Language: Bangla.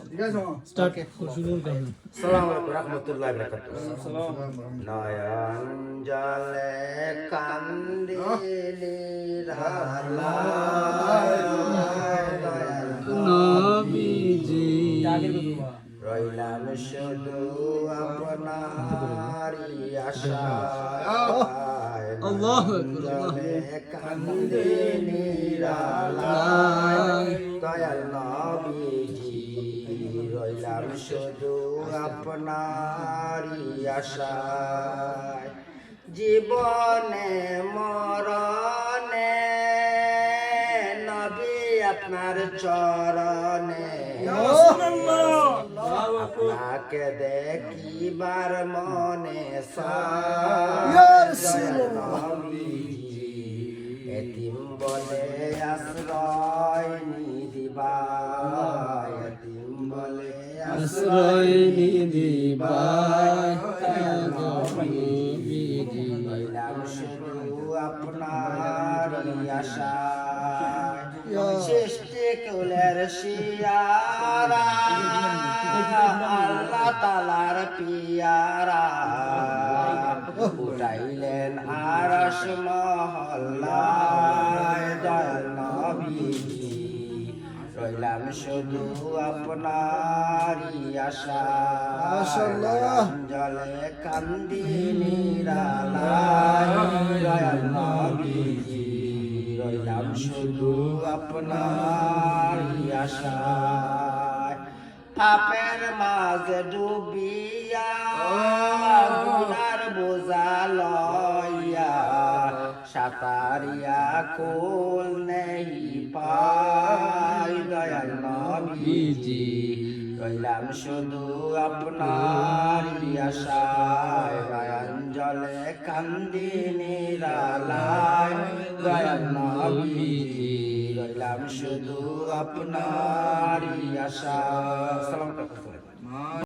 স্টার্ট শুরু করুন। আসসালামু আলাইকুম রাহমাতুল্লাহি ওয়া বারাকাতুহু। নয়ন জলে কান্দিলি নবীজি রইলাম শুধু আপনারি আশায়। আল্লাহু জলে কান্দিলি দয়াল নবীজি রইলাম শুধু আপনারি আশায়। জীবনে মরণে নবী আপনার চরণে, আপনাকে দেখিবার মনে নবীজি এতিম বলে আশ্রয় নিদিবাই, এতিম বলে আশ্রয় নিদিবাই রইলাম শুধু আপনারি আশায়। সৃষ্টি কুলের শিয়ারা আল্লাহ তালার পিয়ারা উঠাইলেন আরশ মহল্লায় দয়াল নবীজি রইলাম শুধু আপনারি আশায়। জলে কান্দি নিরালায় দয়াল নবীজি রইলাম শুধু আপনারি আশায়। পাপের মাঝে ডুবিয়া গুনার বোঝা লইয়া সাঁতারিয়া কোল নেই পাই দয়াল নবীজি রইলাম শুধু আপনারি আশায়। নয়ন জলে কান্দি নিরালায় দয়াল নবীজি রইলাম শুধু আপনারি আশায়।